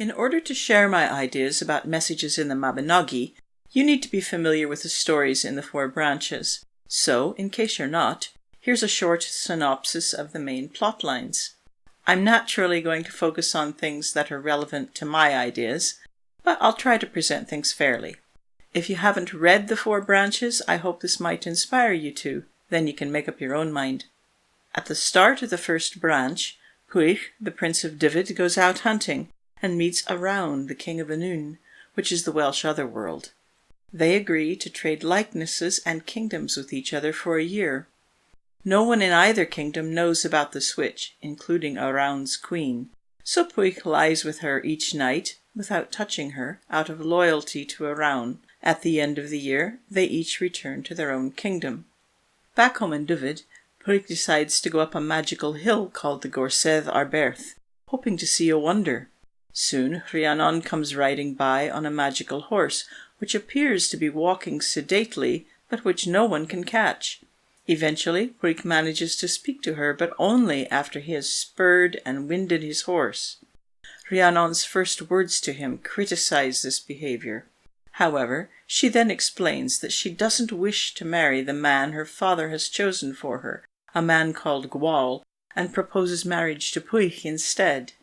In order to share my ideas about messages in the Mabinogi, you need to be familiar with the stories in the four branches. So, in case you're not, here's a short synopsis of the main plot lines. I'm naturally going to focus on things that are relevant to my ideas, but I'll try to present things fairly. If you haven't read the four branches, I hope this might inspire you to. Then you can make up your own mind. At the start of the first branch, Pwyll, the Prince of Dyfed, goes out hunting and meets Arawn, the King of Annwn, which is the Welsh otherworld. They agree to trade likenesses and kingdoms with each other for a year. No one in either kingdom knows about the switch, including Arawn's queen, so Pwyll lies with her each night, without touching her, out of loyalty to Arawn. At the end of the year, they each return to their own kingdom. Back home in Dyfed, Pwyll decides to go up a magical hill called the Gorsedd Arberth, hoping to see a wonder. Soon, Rhiannon comes riding by on a magical horse, which appears to be walking sedately, but which no one can catch. Eventually, Pwyll manages to speak to her, but only after he has spurred and winded his horse. Rhiannon's first words to him criticize this behavior. However, she then explains that she doesn't wish to marry the man her father has chosen for her, a man called Gwawl, and proposes marriage to Pwyll instead.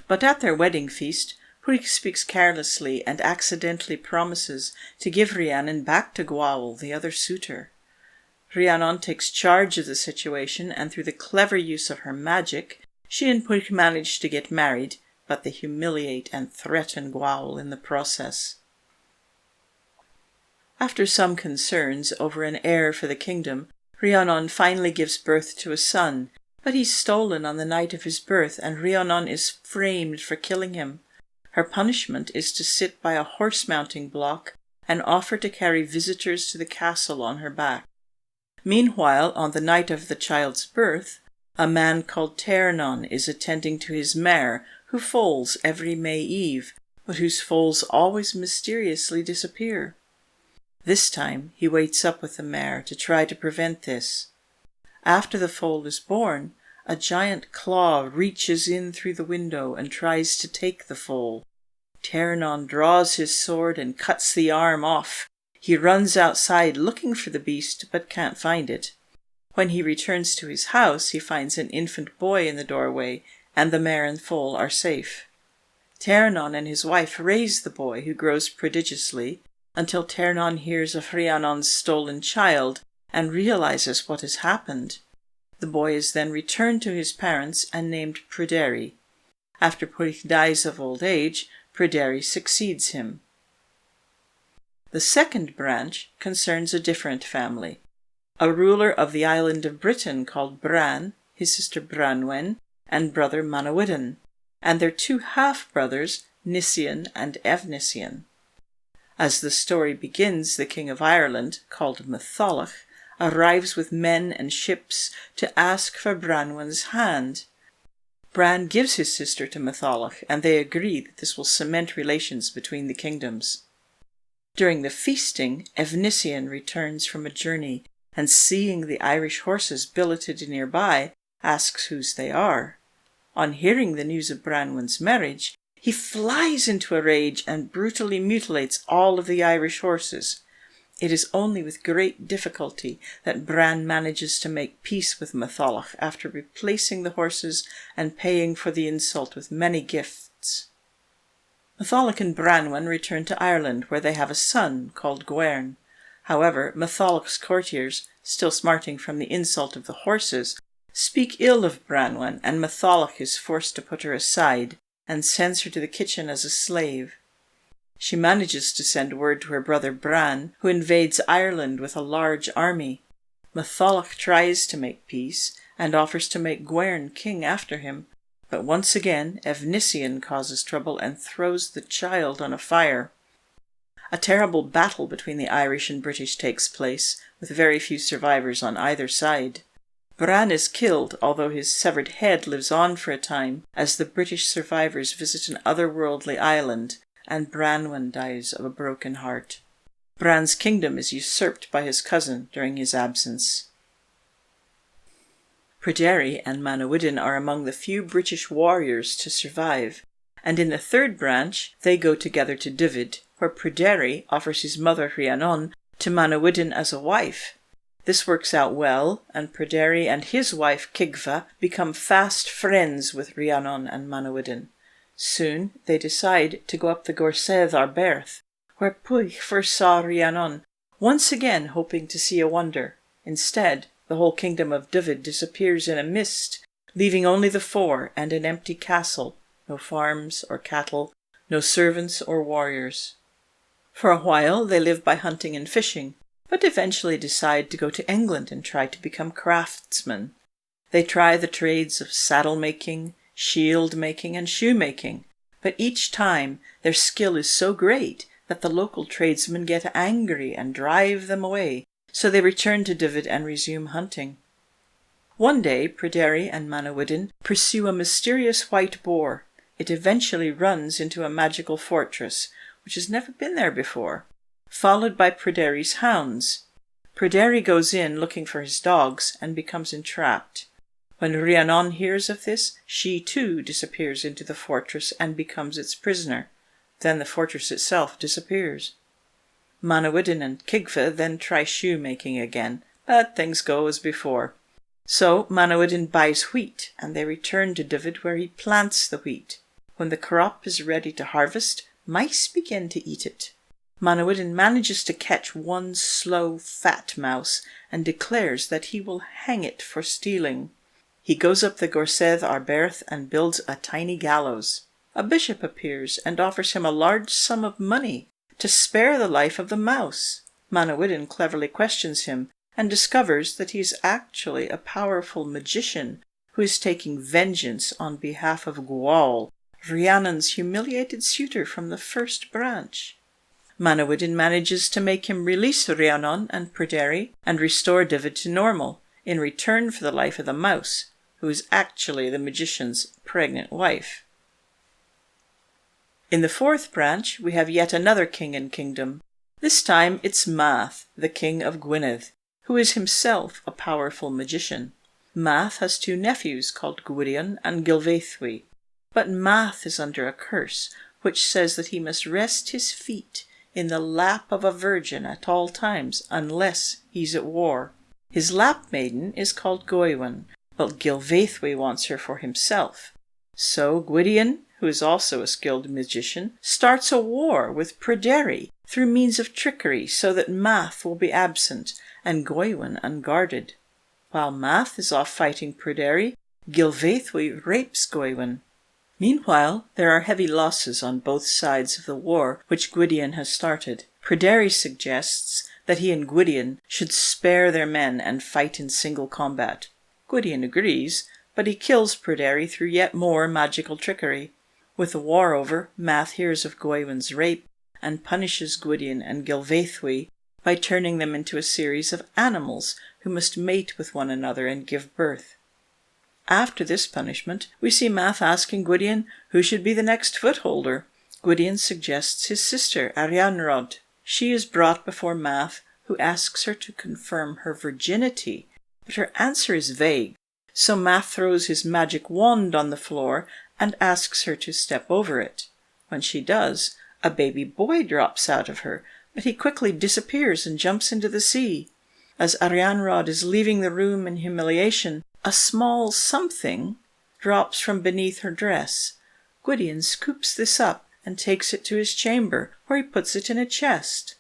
But at their wedding feast, Pwyll speaks carelessly and accidentally promises to give Rhiannon back to Gwawl, the other suitor. Rhiannon takes charge of the situation, and through the clever use of her magic, she and Pwyll manage to get married, but they humiliate and threaten Gwawl in the process. After some concerns over an heir for the kingdom, Rhiannon finally gives birth to a son, but he's stolen on the night of his birth, and Rhiannon is framed for killing him. Her punishment is to sit by a horse-mounting block and offer to carry visitors to the castle on her back. Meanwhile, on the night of the child's birth, a man called Tiernan is attending to his mare, who foals every May Eve, but whose foals always mysteriously disappear. This time, he waits up with the mare to try to prevent this. After the foal is born, a giant claw reaches in through the window and tries to take the foal. Tiernan draws his sword and cuts the arm off. He runs outside looking for the beast, but can't find it. When he returns to his house, he finds an infant boy in the doorway, and the mare and foal are safe. Tiernan and his wife raise the boy, who grows prodigiously, until Tiernan hears of Rhiannon's stolen child and realizes what has happened. The boy is then returned to his parents and named Pryderi. After Pwyll dies of old age, Pryderi succeeds him. The second branch concerns a different family. A ruler of the island of Britain called Bran, his sister Branwen, and brother Manawydan, and their two half-brothers, Nisian and Efnisian. As the story begins, the King of Ireland, called Matholwch, arrives with men and ships to ask for Branwen's hand. Bran gives his sister to Matholwch, and they agree that this will cement relations between the kingdoms. During the feasting, Efnisian returns from a journey, and seeing the Irish horses billeted nearby, asks whose they are. On hearing the news of Branwen's marriage, he flies into a rage and brutally mutilates all of the Irish horses. It is only with great difficulty that Bran manages to make peace with Matholwch after replacing the horses and paying for the insult with many gifts. Matholwch and Branwen return to Ireland, where they have a son called Gwern. However, Matholwch's courtiers, still smarting from the insult of the horses, speak ill of Branwen, and Matholwch is forced to put her aside and sends her to the kitchen as a slave. She manages to send word to her brother Bran, who invades Ireland with a large army. Matholwch tries to make peace and offers to make Gwern king after him, but once again Efnisian causes trouble and throws the child on a fire. A terrible battle between the Irish and British takes place, with very few survivors on either side. Bran is killed, although his severed head lives on for a time, as the British survivors visit an otherworldly island, and Branwen dies of a broken heart. Bran's kingdom is usurped by his cousin during his absence. Pryderi and Manawydan are among the few British warriors to survive, and in the third branch they go together to Dyfed, where Pryderi offers his mother Rhiannon to Manawydan as a wife. This works out well, and Pryderi and his wife Cigfa become fast friends with Rhiannon and Manawydan. Soon they decide to go up the Gorsedd Arberth, where Pwyll first saw Rhiannon, once again hoping to see a wonder. Instead, the whole kingdom of Dyfed disappears in a mist, leaving only the four and an empty castle, no farms or cattle, no servants or warriors. For a while they live by hunting and fishing, but eventually decide to go to England and try to become craftsmen. They try the trades of saddle-making, shield-making, and shoemaking, but each time their skill is so great that the local tradesmen get angry and drive them away, so they return to Dyfed and resume hunting. One day Pryderi and Manawydan pursue a mysterious white boar. It eventually runs into a magical fortress, which has never been there before, followed by Pryderi's hounds. Pryderi goes in looking for his dogs and becomes entrapped. When Rhiannon hears of this, she too disappears into the fortress and becomes its prisoner. Then the fortress itself disappears. Manawydan and Cigfa then try shoemaking again, but things go as before. So Manawydan buys wheat, and they return to Dyfed, where he plants the wheat. When the crop is ready to harvest, mice begin to eat it. Manawydan manages to catch one slow, fat mouse and declares that he will hang it for stealing. He goes up the Gorsedd Arberth and builds a tiny gallows. A bishop appears and offers him a large sum of money to spare the life of the mouse. Manawydan cleverly questions him and discovers that he is actually a powerful magician who is taking vengeance on behalf of Gwawl, Rhiannon's humiliated suitor from the first branch. Manawydan manages to make him release Rhiannon and Pryderi and restore Dyfed to normal, in return for the life of the mouse, who is actually the magician's pregnant wife. In the fourth branch, we have yet another king and kingdom. This time it's Math, the king of Gwynedd, who is himself a powerful magician. Math has two nephews called Gwydion and Gilvaethwy, but Math is under a curse, which says that he must rest his feet in the lap of a virgin at all times, unless he's at war. His lap maiden is called Goewin, but Gilvaethwy wants her for himself. So Gwydion, who is also a skilled magician, starts a war with Pryderi through means of trickery so that Math will be absent and Goewin unguarded. While Math is off fighting Pryderi, Gilvaethwy rapes Goewin. Meanwhile, there are heavy losses on both sides of the war which Gwydion has started. Pryderi suggests that he and Gwydion should spare their men and fight in single combat. Gwydion agrees, but he kills Pryderi through yet more magical trickery. With the war over, Math hears of Goewin's rape and punishes Gwydion and Gilvaethwy by turning them into a series of animals who must mate with one another and give birth. After this punishment, we see Math asking Gwydion who should be the next footholder. Gwydion suggests his sister, Arianrhod. She is brought before Math, who asks her to confirm her virginity, but her answer is vague, so Math throws his magic wand on the floor and asks her to step over it. When she does, a baby boy drops out of her, but he quickly disappears and jumps into the sea. As Arianrhod is leaving the room in humiliation, a small something drops from beneath her dress. Gwydion scoops this up and takes it to his chamber, where he puts it in a chest.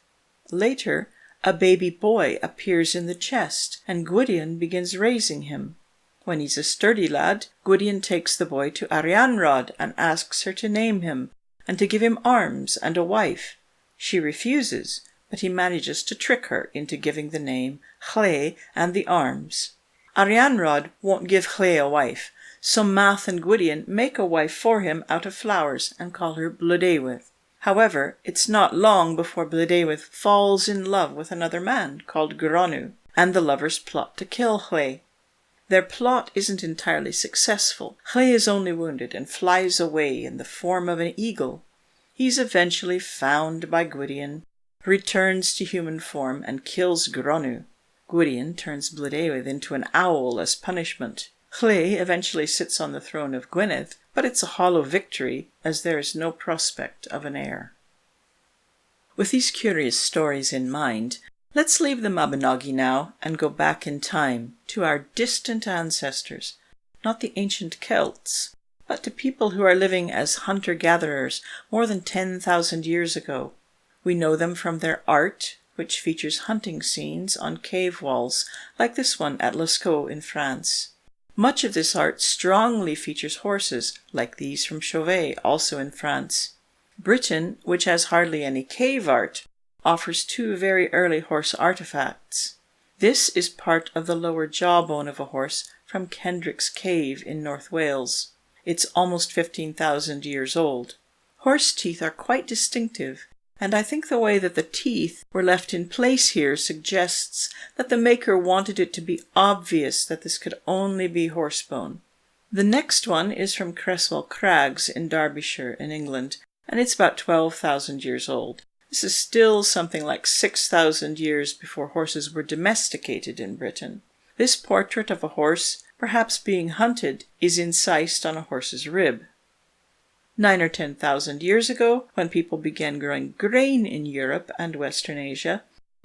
Later, a baby boy appears in the chest, and Gwydion begins raising him. When he's a sturdy lad, Gwydion takes the boy to Arianrhod and asks her to name him, and to give him arms and a wife. She refuses, but he manages to trick her into giving the name Hle and the arms. Arianrhod won't give Hle a wife, so Math and Gwydion make a wife for him out of flowers and call her Blodeuwedd. However, it's not long before Blodeuwedd falls in love with another man called Gronw, and the lovers plot to kill Hle. Their plot isn't entirely successful. Hle is only wounded and flies away in the form of an eagle. He's eventually found by Gwydion, returns to human form, and kills Gronw. Gwydion turns Blodeuwedd into an owl as punishment. Llŷ eventually sits on the throne of Gwynedd, but it's a hollow victory as there is no prospect of an heir. With these curious stories in mind, let's leave the Mabinogi now and go back in time to our distant ancestors, not the ancient Celts, but to people who are living as hunter-gatherers more than 10,000 years ago. We know them from their art, which features hunting scenes on cave walls, like this one at Lascaux in France. Much of this art strongly features horses, like these from Chauvet, also in France. Britain, which has hardly any cave art, offers two very early horse artifacts. This is part of the lower jawbone of a horse from Kendrick's Cave in North Wales. It's almost 15,000 years old. Horse teeth are quite distinctive, and I think the way that the teeth were left in place here suggests that the maker wanted it to be obvious that this could only be horse bone. The next one is from Creswell Crags in Derbyshire in England, and it's about 12,000 years old. This is still something like 6,000 years before horses were domesticated in Britain. This portrait of a horse, perhaps being hunted, is incised on a horse's rib. 9 or 10,000 years ago, when people began growing grain in Europe and Western Asia,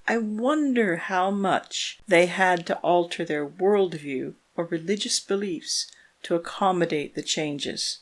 I wonder how much they had to alter their worldview or religious beliefs to accommodate the changes.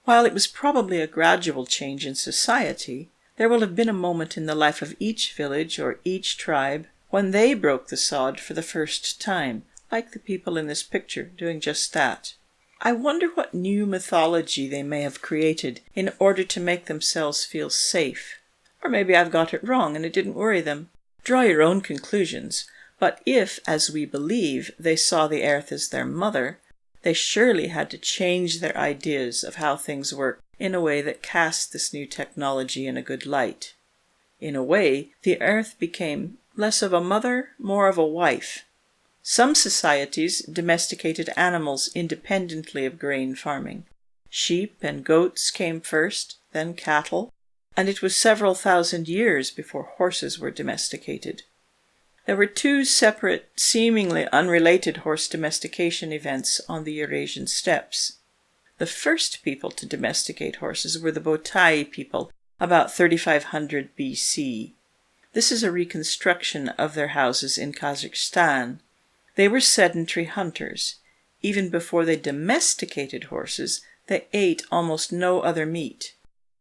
While it was probably a gradual change in society, there will have been a moment in the life of each village or each tribe when they broke the sod for the first time, like the people in this picture doing just that. I wonder what new mythology they may have created in order to make themselves feel safe. Or maybe I've got it wrong and it didn't worry them. Draw your own conclusions, but if, as we believe, they saw the earth as their mother, they surely had to change their ideas of how things work in a way that cast this new technology in a good light. In a way, the earth became less of a mother, more of a wife. Some societies domesticated animals independently of grain farming. Sheep and goats came first, then cattle, and it was several thousand years before horses were domesticated. There were two separate, seemingly unrelated horse domestication events on the Eurasian steppes. The first people to domesticate horses were the Botai people, about 3500 BC. This is a reconstruction of their houses in Kazakhstan. They were sedentary hunters. Even before they domesticated horses, they ate almost no other meat.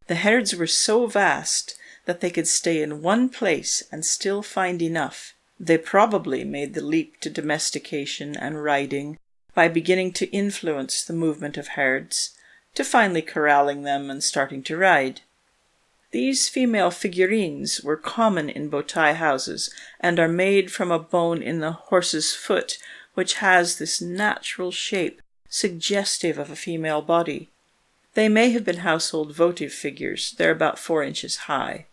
The herds were so vast that they could stay in one place and still find enough. They probably made the leap to domestication and riding by beginning to influence the movement of herds, to finally corralling them and starting to ride. These female figurines were common in Botai houses and are made from a bone in the horse's foot, which has this natural shape suggestive of a female body. They may have been household votive figures. They're about 4 inches high.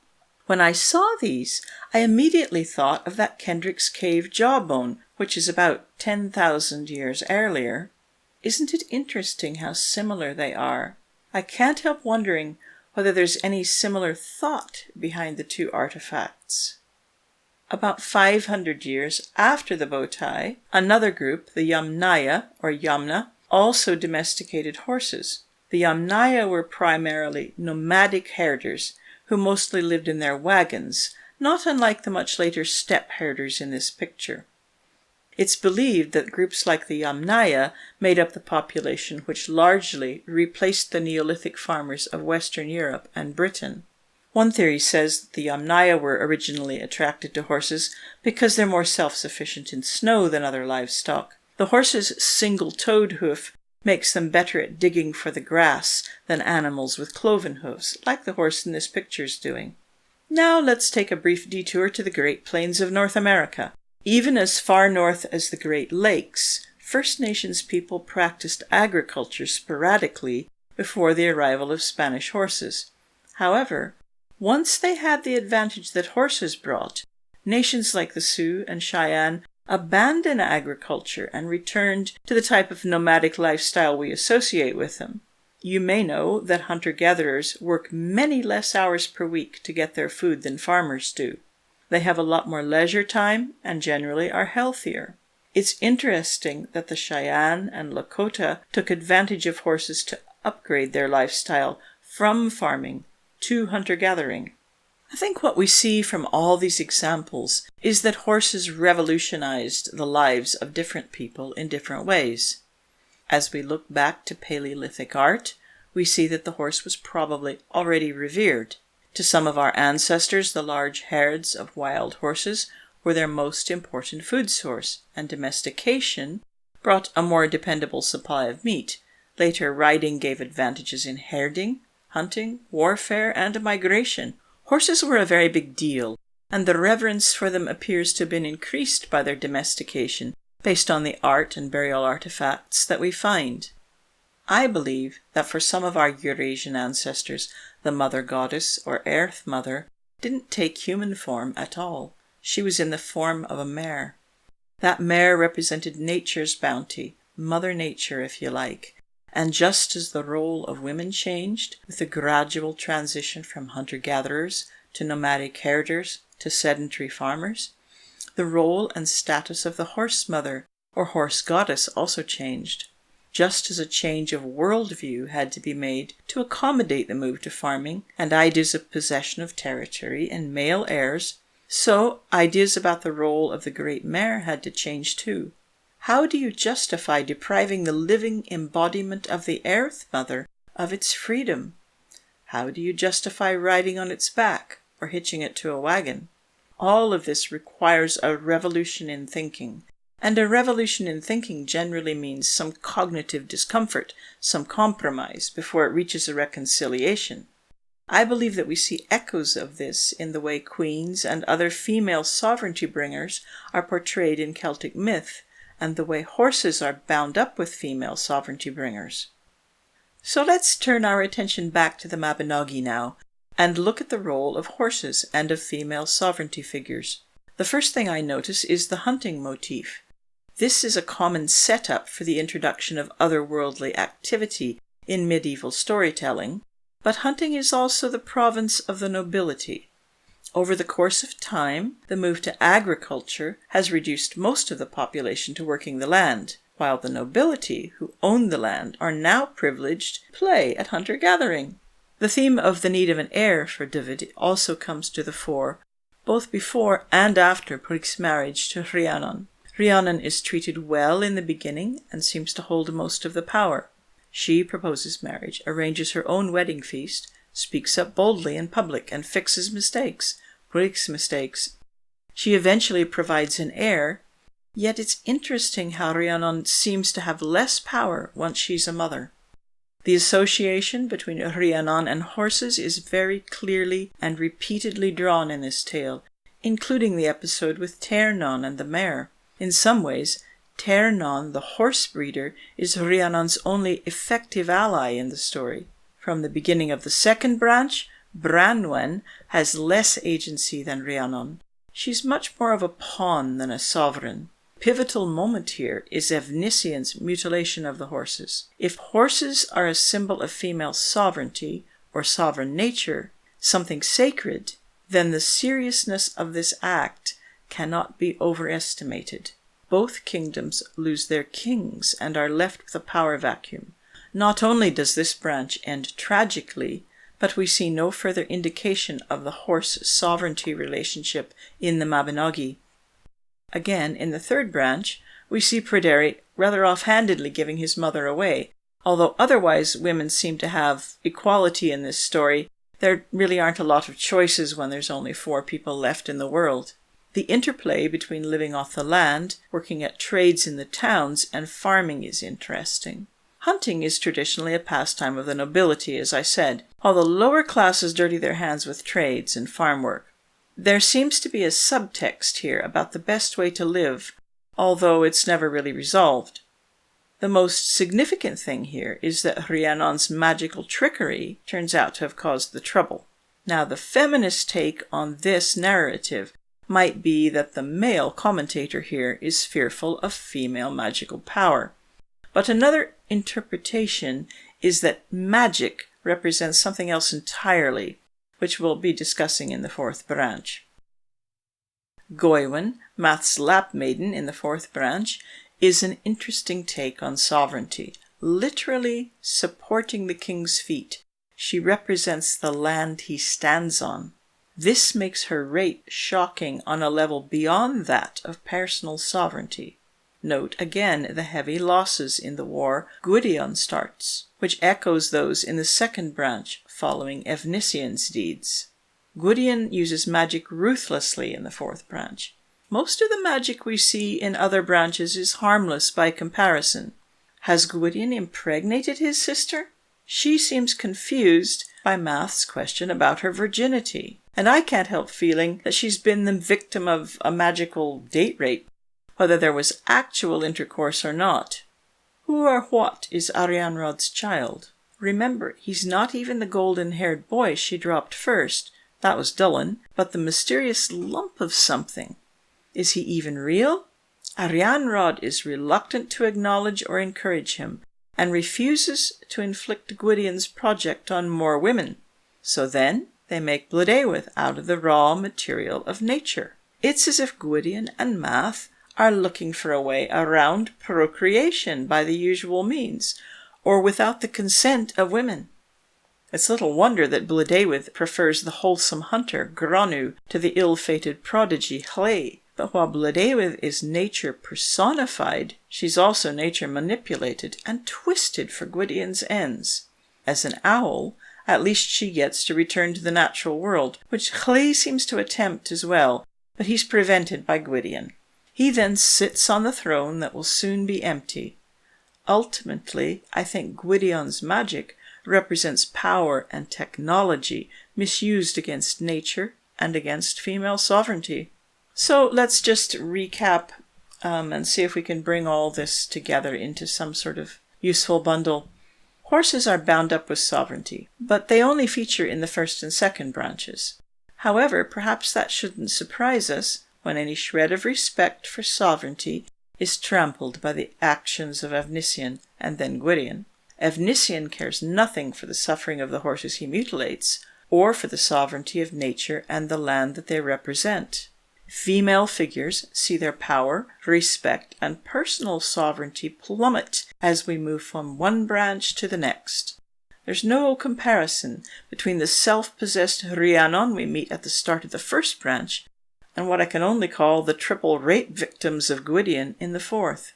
When I saw these, I immediately thought of that Kendrick's Cave jawbone, which is about 10,000 years earlier. Isn't it interesting how similar they are? I can't help wondering whether there's any similar thought behind the two artifacts. About 500 years after the Botai, another group, the Yamnaya or Yamna, also domesticated horses. The Yamnaya were primarily nomadic herders who mostly lived in their wagons, not unlike the much later steppe herders in this picture. It's believed that groups like the Yamnaya made up the population which largely replaced the Neolithic farmers of Western Europe and Britain. One theory says that the Yamnaya were originally attracted to horses because they're more self-sufficient in snow than other livestock. The horse's single-toed hoof makes them better at digging for the grass than animals with cloven hooves, like the horse in this picture is doing. Now let's take a brief detour to the Great Plains of North America. Even as far north as the Great Lakes, First Nations people practiced agriculture sporadically before the arrival of Spanish horses. However, once they had the advantage that horses brought, nations like the Sioux and Cheyenne abandoned agriculture and returned to the type of nomadic lifestyle we associate with them. You may know that hunter-gatherers work many less hours per week to get their food than farmers do. They have a lot more leisure time and generally are healthier. It's interesting that the Cheyenne and Lakota took advantage of horses to upgrade their lifestyle from farming to hunter-gathering. I think what we see from all these examples is that horses revolutionized the lives of different people in different ways. As we look back to Paleolithic art, we see that the horse was probably already revered. To some of our ancestors, the large herds of wild horses were their most important food source, and domestication brought a more dependable supply of meat. Later, riding gave advantages in herding, hunting, warfare, and migration. Horses were a very big deal, and the reverence for them appears to have been increased by their domestication based on the art and burial artifacts that we find. I believe that for some of our Eurasian ancestors, the mother goddess or earth mother didn't take human form at all. She was in the form of a mare. That mare represented nature's bounty, Mother Nature if you like. And just as the role of women changed with the gradual transition from hunter-gatherers to nomadic herders to sedentary farmers, the role and status of the horse mother or horse goddess also changed. Just as a change of worldview had to be made to accommodate the move to farming and ideas of possession of territory and male heirs, so ideas about the role of the great mare had to change too. How do you justify depriving the living embodiment of the earth mother of its freedom? How do you justify riding on its back or hitching it to a wagon? All of this requires a revolution in thinking, and a revolution in thinking generally means some cognitive discomfort, some compromise before it reaches a reconciliation. I believe that we see echoes of this in the way queens and other female sovereignty bringers are portrayed in Celtic myth, and the way horses are bound up with female sovereignty bringers. So let's turn our attention back to the Mabinogi now, and look at the role of horses and of female sovereignty figures. The first thing I notice is the hunting motif. This is a common setup for the introduction of otherworldly activity in medieval storytelling, but hunting is also the province of the nobility. Over the course of time, the move to agriculture has reduced most of the population to working the land, while the nobility who own the land are now privileged to play at hunter-gathering. The theme of the need of an heir for David also comes to the fore, both before and after Bric's marriage to Rhiannon. Rhiannon is treated well in the beginning and seems to hold most of the power. She proposes marriage, arranges her own wedding feast, speaks up boldly in public, and fixes mistakes, Bric's mistakes. She eventually provides an heir, yet it's interesting how Rhiannon seems to have less power once she's a mother. The association between Rhiannon and horses is very clearly and repeatedly drawn in this tale, including the episode with Ternon and the mare. In some ways, Ternon, the horse breeder, is Rhiannon's only effective ally in the story. From the beginning of the second branch, Branwen has less agency than Rhiannon. She's much more of a pawn than a sovereign. Pivotal moment here is Evnisian's mutilation of the horses. If horses are a symbol of female sovereignty or sovereign nature, something sacred, then the seriousness of this act cannot be overestimated. Both kingdoms lose their kings and are left with a power vacuum. Not only does this branch end tragically, but we see no further indication of the horse-sovereignty relationship in the Mabinogi. Again, in the third branch, we see Pryderi rather offhandedly giving his mother away. Although otherwise women seem to have equality in this story, there really aren't a lot of choices when there's only 4 people left in the world. The interplay between living off the land, working at trades in the towns, and farming is interesting. Hunting is traditionally a pastime of the nobility, as I said, while the lower classes dirty their hands with trades and farm work. There seems to be a subtext here about the best way to live, although it's never really resolved. The most significant thing here is that Rhiannon's magical trickery turns out to have caused the trouble. Now, the feminist take on this narrative might be that the male commentator here is fearful of female magical power. But another interpretation is that magic represents something else entirely, which we'll be discussing in the fourth branch. Goewin, Math's lap maiden in the fourth branch, is an interesting take on sovereignty, literally supporting the king's feet. She represents the land he stands on. This makes her rate shocking on a level beyond that of personal sovereignty. Note again the heavy losses in the war Gwydion starts, which echoes those in the second branch following Efnisien deeds. Gwydion uses magic ruthlessly in the fourth branch. Most of the magic we see in other branches is harmless by comparison. Has Gwydion impregnated his sister? She seems confused by Math's question about her virginity, and I can't help feeling that she's been the victim of a magical date rape, whether there was actual intercourse or not. Who or what is Arianrhod's child? Remember, he's not even the golden-haired boy she dropped first. That was Dulin, but the mysterious lump of something. Is he even real? Arianrhod is reluctant to acknowledge or encourage him, and refuses to inflict Gwydion's project on more women. So then they make Blodeuwedd out of the raw material of nature. It's as if Gwydion and Math are looking for a way around procreation by the usual means, or without the consent of women. It's little wonder that Blodeuwedd prefers the wholesome hunter, Granu, to the ill-fated prodigy, Hle. But while Blodeuwedd is nature personified, she's also nature manipulated and twisted for Gwydion's ends. As an owl, at least she gets to return to the natural world, which Hle seems to attempt as well, but he's prevented by Gwydion. He then sits on the throne that will soon be empty. Ultimately, I think Gwydion's magic represents power and technology misused against nature and against female sovereignty. So let's just recap and see if we can bring all this together into some sort of useful bundle. Horses are bound up with sovereignty, but they only feature in the first and second branches. However, perhaps that shouldn't surprise us when any shred of respect for sovereignty is trampled by the actions of Efnisien and then Gwydion. Efnisien cares nothing for the suffering of the horses he mutilates, or for the sovereignty of nature and the land that they represent. Female figures see their power, respect, and personal sovereignty plummet as we move from one branch to the next. There's no comparison between the self-possessed Rhiannon we meet at the start of the first branch and what I can only call the triple rape victims of Gwydion in the fourth.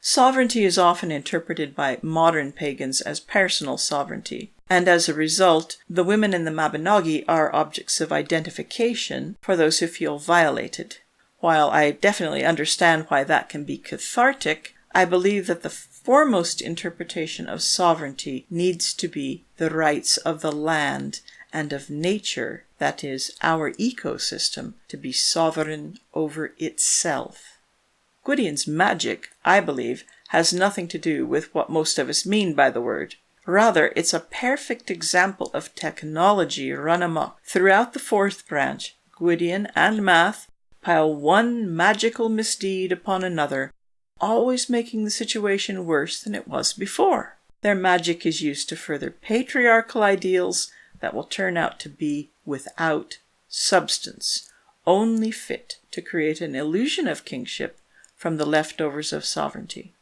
Sovereignty is often interpreted by modern pagans as personal sovereignty, and as a result, the women in the Mabinogi are objects of identification for those who feel violated. While I definitely understand why that can be cathartic, I believe that the foremost interpretation of sovereignty needs to be the rights of the land and of nature, that is, our ecosystem, to be sovereign over itself. Gwydion's magic, I believe, has nothing to do with what most of us mean by the word. Rather, it's a perfect example of technology run amok. Throughout the fourth branch, Gwydion and Math pile one magical misdeed upon another, always making the situation worse than it was before. Their magic is used to further patriarchal ideals that will turn out to be without substance, only fit to create an illusion of kingship from the leftovers of sovereignty.